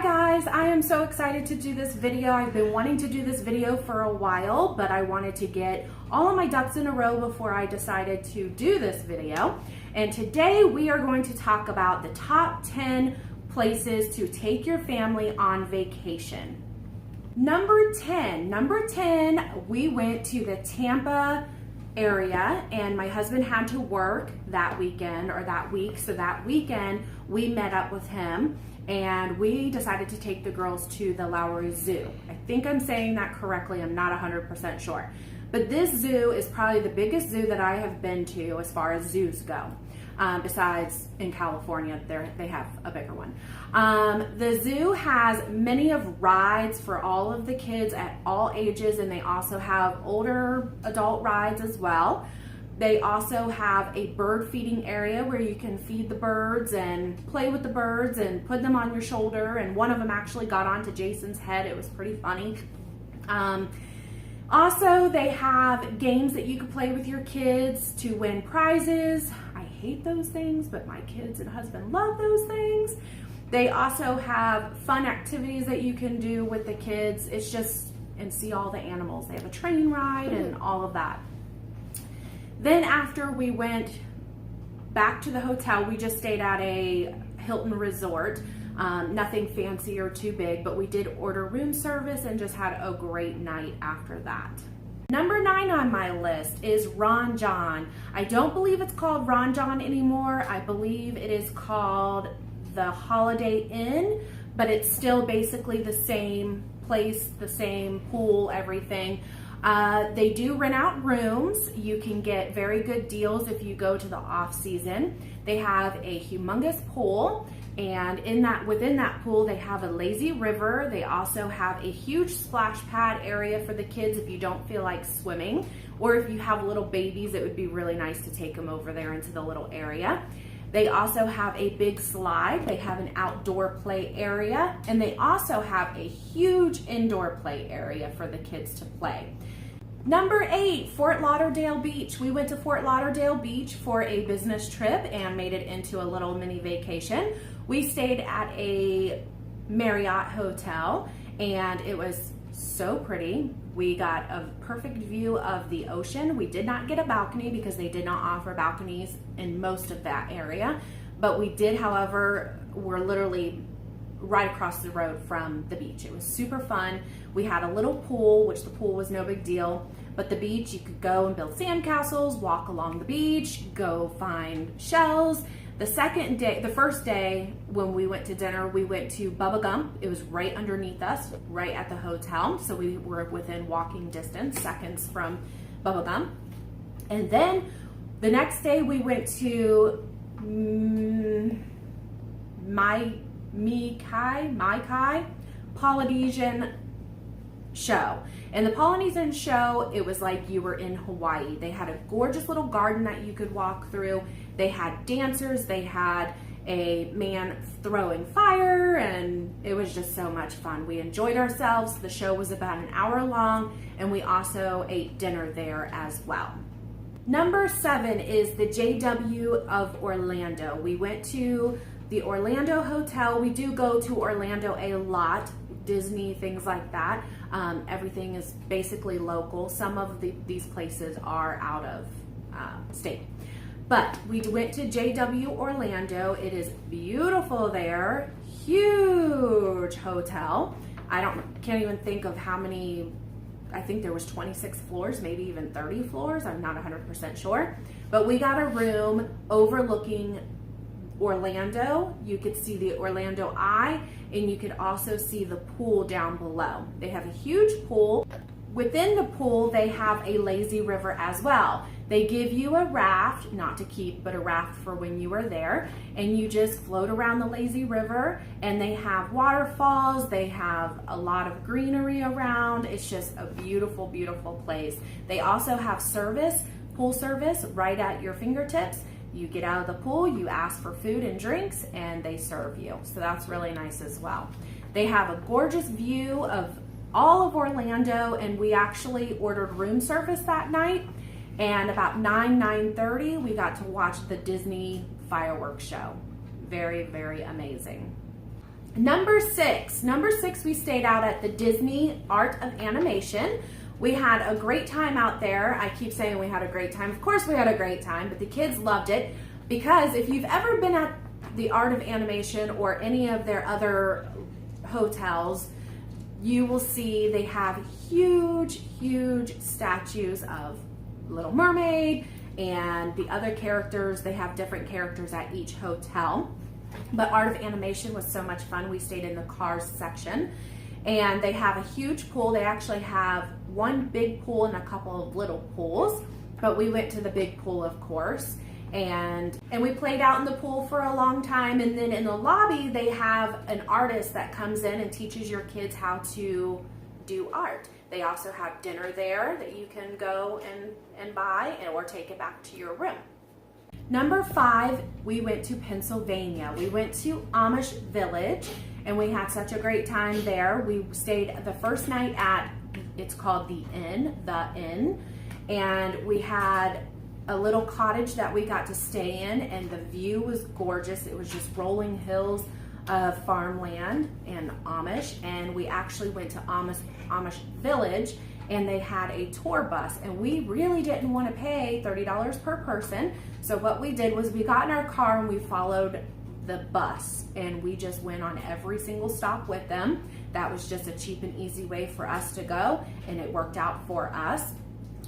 guys, I am so excited to do this video. I've been wanting to do this video for a while, but I wanted to get all of my ducks in a row before I decided to do this video. And today we are going to talk about the top 10 places to take your family on vacation. Number 10, we went to the Tampa area, and my husband had to work that weekend or that week, so that weekend we met up with him and we decided to take the girls to the Lowry Zoo. I think I'm saying that correctly, I'm not 100% sure. But this zoo is probably the biggest zoo that I have been to as far as zoos go. Besides in California, they have a bigger one. The zoo has many of rides for all of the kids at all ages, and they also have older adult rides as well. They also have a bird feeding area where you can feed the birds and play with the birds and put them on your shoulder, and one of them actually got onto Jason's head. It was pretty funny. Also, they have games that you can play with your kids to win prizes. I hate those things, but my kids and husband love those things. They also have fun activities that you can do with the kids. It's just, and see all the animals. They have a train ride and all of that. Then after we went back to the hotel, we just stayed at a Hilton resort. Nothing fancy or too big, but we did order room service and just had a great night after that. Number 9 on my list is Ron Jon. I don't believe it's called Ron Jon anymore. I believe it is called the Holiday Inn, but it's still basically the same place, the same pool, everything. They do rent out rooms. You can get very good deals if you go to the off season. They have a humongous pool, and within that pool they have a lazy river. They also have a huge splash pad area for the kids if you don't feel like swimming, or if you have little babies, it would be really nice to take them over there into the little area. They also have a big slide. They have an outdoor play area, and they also have a huge indoor play area for the kids to play. Number 8, Fort Lauderdale Beach. We went to Fort Lauderdale Beach for a business trip and made it into a little mini vacation. We stayed at a Marriott hotel, and it was so pretty. We got a perfect view of the ocean. We did not get a balcony because they did not offer balconies in most of that area, but we did, however, we're literally right across the road from the beach. It was super fun. We had a little pool, which the pool was no big deal, but the beach, you could go and build sandcastles, walk along the beach, go find shells. The first day when we went to dinner, we went to Bubba Gump. It was right underneath us, right at the hotel. So we were within walking distance, seconds from Bubba Gump. And then the next day we went to Mai Kai Polynesian show. And the Polynesian show, it was like you were in Hawaii. They had a gorgeous little garden that you could walk through. They had dancers, they had a man throwing fire, and it was just so much fun. We enjoyed ourselves. The show was about an hour long, and we also ate dinner there as well. Number 7 is the JW of Orlando. We went to the Orlando hotel. We do go to Orlando a lot, Disney, things like that. Everything is basically local. Some of these places are out of state. But we went to JW Orlando. It is beautiful there. Huge hotel. Can't even think of how many. I think there was 26 floors, maybe even 30 floors. I'm not 100% sure. But we got a room overlooking Orlando. You could see the Orlando Eye, and you could also see the pool down below. They have a huge pool. Within the pool, they have a lazy river as well. They give you a raft, not to keep, but a raft for when you are there, and you just float around the lazy river, and they have waterfalls. They have a lot of greenery around. It's just a beautiful, beautiful place. They also have pool service right at your fingertips. You get out of the pool, you ask for food and drinks, and they serve you. So that's really nice as well. They have a gorgeous view of all of Orlando, and we actually ordered room service that night. And about 9:30, we got to watch the Disney fireworks show. Very, very amazing. Number six, we stayed out at the Disney Art of Animation. We had a great time out there. I keep saying we had a great time. Of course we had a great time, but the kids loved it, because if you've ever been at the Art of Animation or any of their other hotels, you will see they have huge statues of Little Mermaid and the other characters. They have different characters at each hotel. But Art of Animation was so much fun. We stayed in the Cars section, and they have a huge pool. They actually have one big pool and a couple of little pools, but we went to the big pool, of course, and we played out in the pool for a long time. And then in the lobby, they have an artist that comes in and teaches your kids how to do art. They also have dinner there that you can go and buy or take it back to your room. Number 5, we went to Pennsylvania. We went to Amish Village, and we had such a great time there. We stayed the first night at, it's called the Inn, and we had a little cottage that we got to stay in, and the view was gorgeous. It was just rolling hills of farmland and Amish, and we actually went to Amish Village, and they had a tour bus, and we really didn't want to pay $30 per person. So what we did was we got in our car and we followed the bus, and we just went on every single stop with them. That was just a cheap and easy way for us to go, and it worked out for us.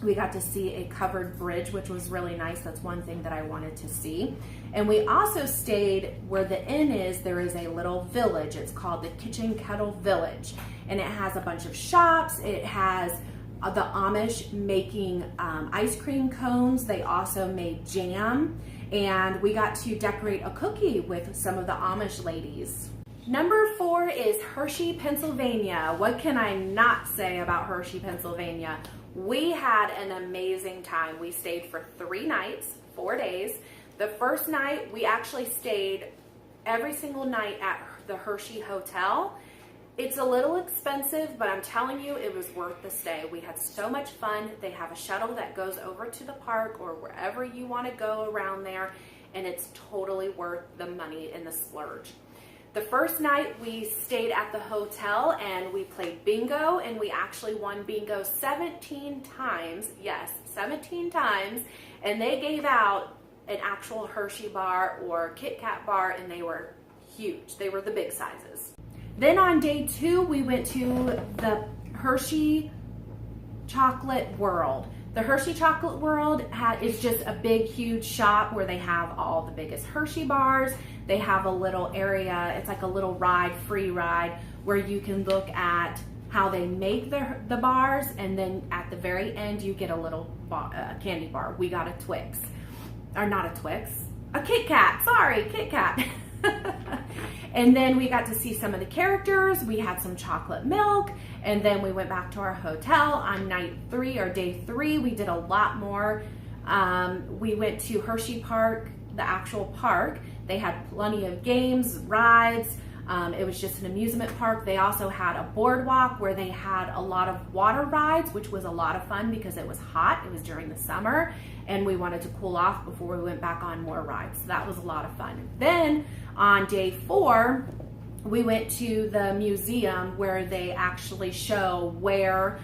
We got to see a covered bridge, which was really nice. That's one thing that I wanted to see. And we also stayed where the inn is. There is a little village. It's called the Kitchen Kettle Village, and it has a bunch of shops. It has the Amish making ice cream cones. They also made jam, and we got to decorate a cookie with some of the Amish ladies. Number 4 is Hershey, Pennsylvania. What can I not say about Hershey, Pennsylvania? We had an amazing time. We stayed for 3 nights, 4 days. The first night, we actually stayed every single night at the Hershey Hotel. It's a little expensive, but I'm telling you, it was worth the stay. We had so much fun. They have a shuttle that goes over to the park or wherever you want to go around there, and it's totally worth the money and the splurge. The first night we stayed at the hotel and we played bingo, and we actually won bingo 17 times. Yes, 17 times. And they gave out an actual Hershey bar or Kit Kat bar, and they were huge. They were the big sizes. Then on day 2, we went to the Hershey Chocolate World. The Hershey Chocolate World is just a big, huge shop where they have all the biggest Hershey bars. They have a little area, it's like a little ride, free ride, where you can look at how they make the bars, and then at the very end you get a little candy bar. We got a Twix, or not a Twix, a Kit Kat, sorry, Kit Kat. And then we got to see some of the characters. We had some chocolate milk, and then we went back to our hotel on night 3 or day 3. We did a lot more. We went to Hershey Park, the actual park. They had plenty of games, rides. It was just an amusement park. They also had a boardwalk where they had a lot of water rides, which was a lot of fun because it was hot. It was during the summer, and we wanted to cool off before we went back on more rides. So that was a lot of fun. Then on day 4, we went to the museum where they actually show where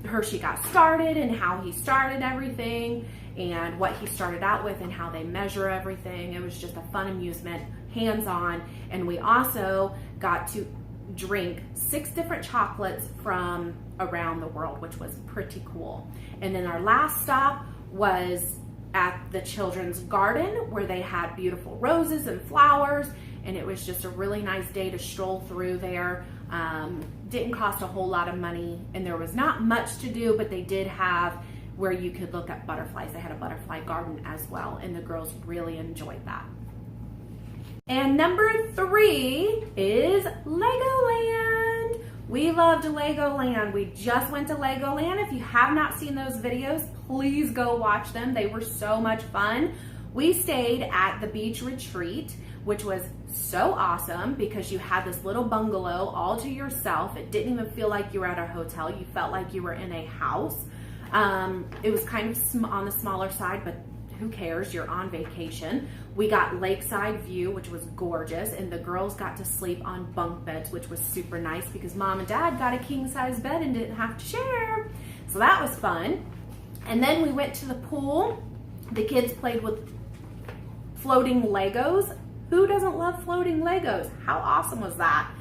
Hershey got started and how he started everything and what he started out with and how they measure everything. It was just a fun amusement, hands-on, and we also got to drink 6 different chocolates from around the world, which was pretty cool. And then our last stop was at the children's garden where they had beautiful roses and flowers, and it was just a really nice day to stroll through there. Didn't cost a whole lot of money, and there was not much to do, but they did have where you could look at butterflies. They had a butterfly garden as well, and the girls really enjoyed that. And number 3 is Legoland. We loved Legoland. We just went to Legoland. If you have not seen those videos, please go watch them. They were so much fun. We stayed at the beach retreat, which was so awesome because you had this little bungalow all to yourself. It didn't even feel like you were at a hotel. You felt like you were in a house. It was kind of on the smaller side, but who cares? You're on vacation. We got lakeside view, which was gorgeous, and the girls got to sleep on bunk beds, which was super nice because mom and dad got a king size bed and didn't have to share. So that was fun. And then we went to the pool. The kids played with floating Legos. Who doesn't love floating Legos? How awesome was that?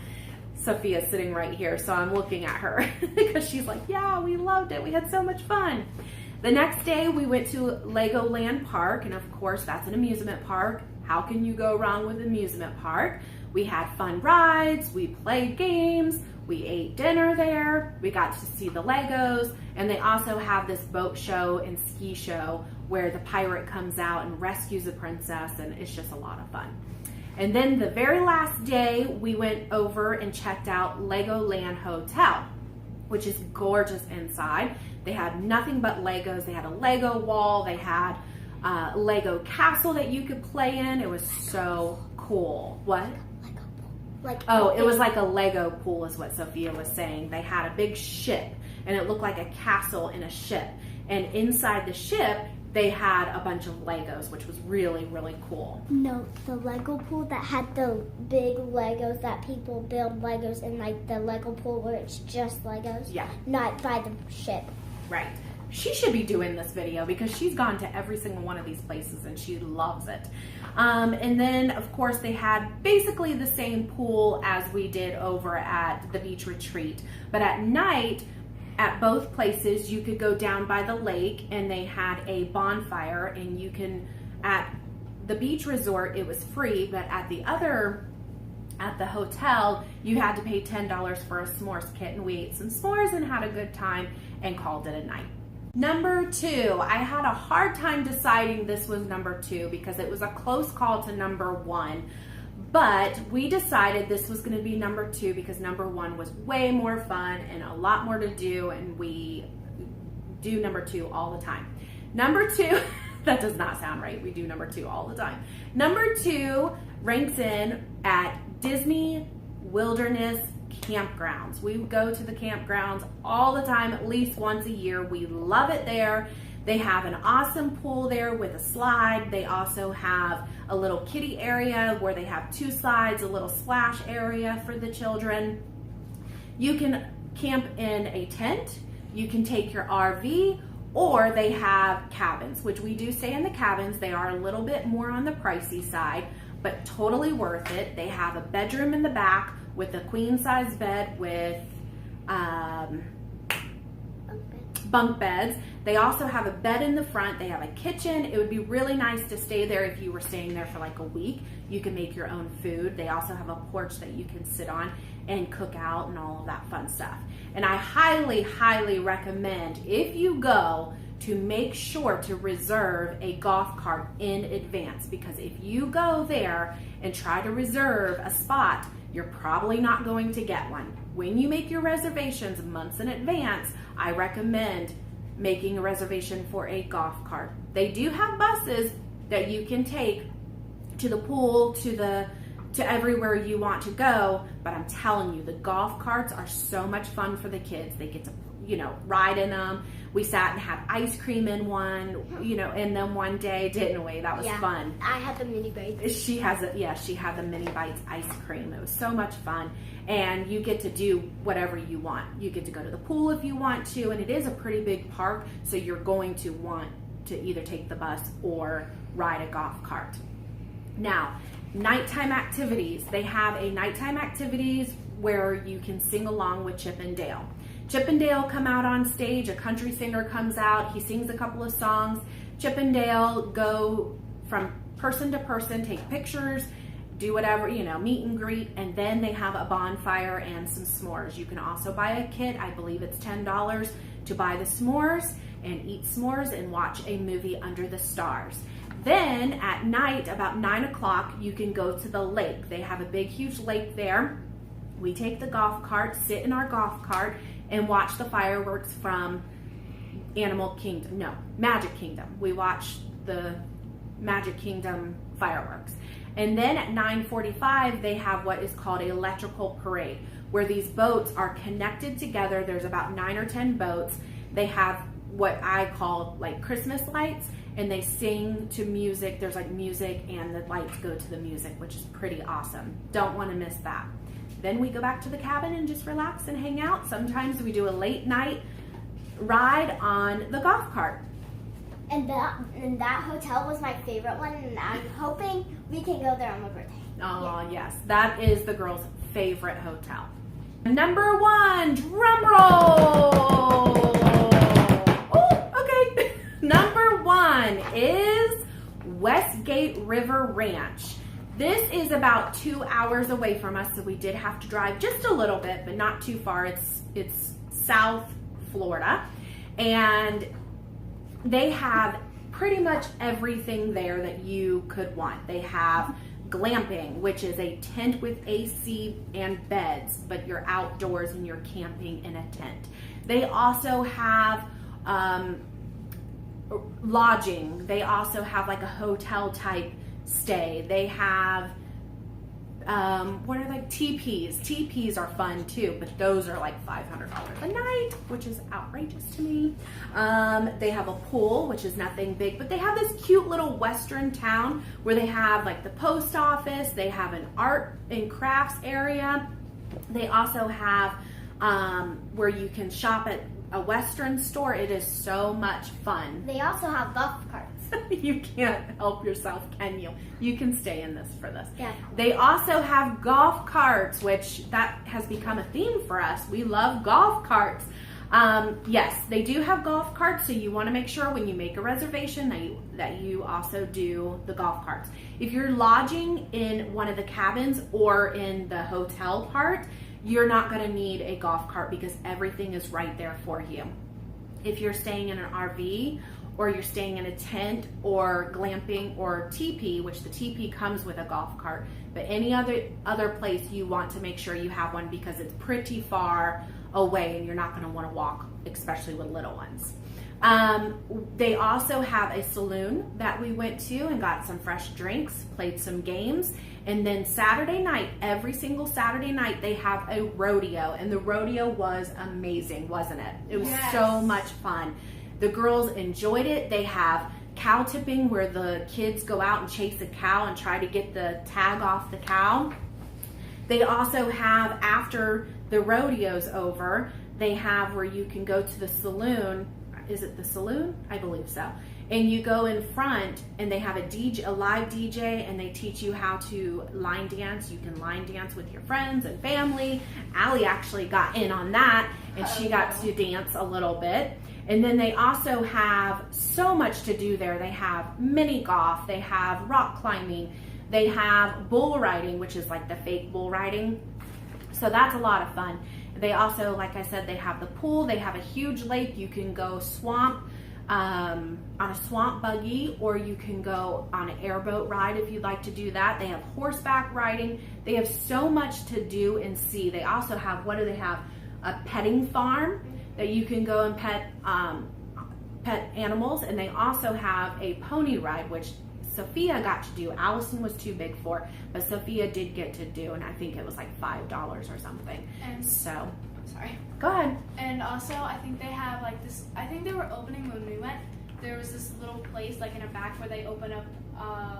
Sophia's sitting right here, so I'm looking at her because she's like, yeah, we loved it. We had so much fun. The next day we went to Legoland Park, and of course that's an amusement park. How can you go wrong with amusement park? We had fun rides, we played games, we ate dinner there, we got to see the Legos, and they also have this boat show and ski show where the pirate comes out and rescues the princess, and it's just a lot of fun. And then the very last day, we went over and checked out Legoland Hotel, which is gorgeous inside. They had nothing but Legos. They had a Lego wall. They had a Lego castle that you could play in. It was so cool. What? It was like a Lego pool is what Sophia was saying. They had a big ship, and it looked like a castle in a ship. And inside the ship, they had a bunch of Legos, which was really, really cool. No, the Lego pool that had the big Legos that people build Legos in, like the Lego pool where it's just Legos. Yeah. Not by the ship. Right. She should be doing this video because she's gone to every single one of these places and she loves it. And then, of course, they had basically the same pool as we did over at the beach retreat. But at night, at both places, you could go down by the lake and they had a bonfire, and you can, at the beach resort, it was free, but at the hotel, you had to pay $10 for a s'mores kit, and we ate some s'mores and had a good time and called it a night. Number 2, I had a hard time deciding this was number 2 because it was a close call to number 1. But we decided this was going to be number 2 because number 1 was way more fun and a lot more to do, and we do number 2 all the time. Number 2, that does not sound right. We do number 2 all the time. Number 2 ranks in at Disney Wilderness Campgrounds. We go to the campgrounds all the time, at least once a year. We love it there. They have an awesome pool there with a slide. They also have a little kiddie area where they have 2 slides, a little splash area for the children. You can camp in a tent, you can take your RV, or they have cabins, which we do stay in the cabins. They are a little bit more on the pricey side, but totally worth it. They have a bedroom in the back with a queen size bed with bunk beds. They also have a bed in the front. They have a kitchen. It would be really nice to stay there if you were staying there for like a week. You can make your own food. They also have a porch that you can sit on and cook out and all of that fun stuff. And I highly, highly recommend, if you go, to make sure to reserve a golf cart in advance, because if you go there and try to reserve a spot, you're probably not going to get one. When you make your reservations months in advance, I recommend making a reservation for a golf cart. They do have buses that you can take to the pool, to everywhere you want to go, but I'm telling you, the golf carts are so much fun for the kids. They get to, ride in them. We sat and had ice cream in one, in them one day, didn't we? That was fun. I had the mini bites. She had the mini bites ice cream. It was so much fun. And you get to do whatever you want. You get to go to the pool if you want to, and it is a pretty big park, so you're going to want to either take the bus or ride a golf cart. Now, nighttime activities. They have a nighttime activities where you can sing along with Chip and Dale. Chip and Dale come out on stage, a country singer comes out, he sings a couple of songs. Chip and Dale go from person to person, take pictures, do whatever, meet and greet, and then they have a bonfire and some s'mores. You can also buy a kit, I believe it's $10 to buy the s'mores and eat s'mores and watch a movie under the stars. Then at night, about 9 o'clock, you can go to the lake. They have a big, huge lake there. We take the golf cart, sit in our golf cart, and watch the fireworks from Magic Kingdom. We watch the Magic Kingdom fireworks. And then at 9:45, they have what is called an electrical parade, where these boats are connected together. There's about 9 or 10 boats. They have what I call like Christmas lights, and they sing to music. There's like music and the lights go to the music, which is pretty awesome. Don't want to miss that. Then we go back to the cabin and just relax and hang out. Sometimes we do a late night ride on the golf cart. And that hotel was my favorite one, and I'm hoping we can go there on my birthday. Oh, yeah. Yes. That is the girls' favorite hotel. Number 1, drum roll. Oh, okay. Number 1 is Westgate River Ranch. This is about 2 hours away from us, so we did have to drive just a little bit, but not too far. It's South Florida, and they have pretty much everything there that you could want. They have glamping, which is a tent with AC and beds, but you're outdoors and you're camping in a tent. They also have lodging. They also have like a hotel type stay. They have what are like teepees. Teepees are fun too, but those are like $500 a night, which is outrageous to me. They have a pool, which is nothing big, but they have this cute little western town where they have like the post office. They have an art and crafts area. They also have where you can shop at a western store. It is so much fun. They also have golf carts. You can't help yourself, can you? You can stay in this for this. Yeah. They also have golf carts, which that has become a theme for us. We love golf carts. Yes, they do have golf carts, so you want to make sure when you make a reservation that you also do the golf carts. If you're lodging in one of the cabins or in the hotel part, you're not going to need a golf cart because everything is right there for you. If you're staying in an RV or you're staying in a tent or glamping or teepee, which the teepee comes with a golf cart, but any other place you want to make sure you have one because it's pretty far away and you're not going to want to walk, especially with little ones. They also have a saloon that we went to and got some fresh drinks, played some games, and then Saturday night, every single Saturday night, they have a rodeo, and the rodeo was amazing, wasn't it? It was so much fun. The girls enjoyed it. They have cow tipping where the kids go out and chase a cow and try to get the tag off the cow. They also have, after the rodeo's over, they have where you can go to the saloon. Is it the saloon? I believe so. And you go in front and they have a live DJ, and they teach you how to line dance. You can line dance with your friends and family. Allie actually got in on that, and she got to dance a little bit. And then they also have so much to do there. They have mini golf, they have rock climbing, they have bull riding, which is like the fake bull riding. So that's a lot of fun. They also, like I said, they have the pool. They have a huge lake. You can go swamp on a swamp buggy, or you can go on an airboat ride if you'd like to do that. They have horseback riding. They have so much to do and see. They also have, what do they have? A petting farm that you can go and pet animals. And they also have a pony ride, which Sophia got to do. Allison was too big for, but Sophia did get to do, and I think it was like $5 or something. And so, sorry. Go ahead. And also, I think they have like this. I think they were opening when we went. There was this little place like in the back where they open up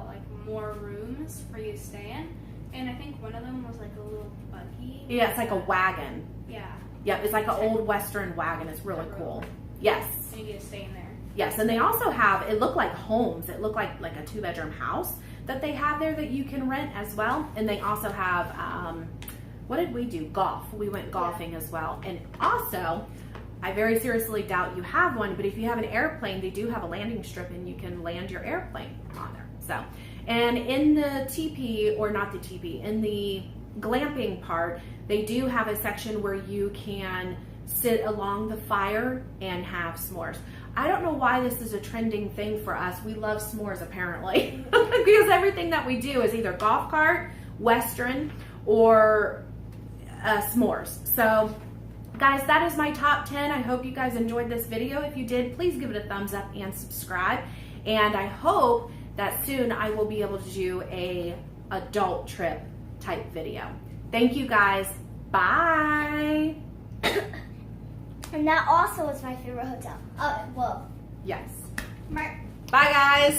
like more rooms for you to stay in. And I think one of them was like a little buggy. Yeah, it's like a wagon. Yeah. Yeah, it's like an old Western wagon. It's really cool. Yes. And you get to stay in there. Yes, and they also have, it looked like homes. It looked like a 2-bedroom house that they have there that you can rent as well. And they also have, what did we do? Golf. We went golfing as well. And also, I very seriously doubt you have one, but if you have an airplane, they do have a landing strip and you can land your airplane on there. So, and in the teepee, or not the teepee, in the glamping part, they do have a section where you can sit along the fire and have s'mores. I don't know why this is a trending thing for us. We love s'mores apparently because everything that we do is either golf cart, Western, or s'mores. So guys, that is my top 10. I hope you guys enjoyed this video. If you did, please give it a thumbs up and subscribe. And I hope that soon I will be able to do a adult trip type video. Thank you guys. Bye. And that also is my favorite hotel. Well. Yes. Bye, guys.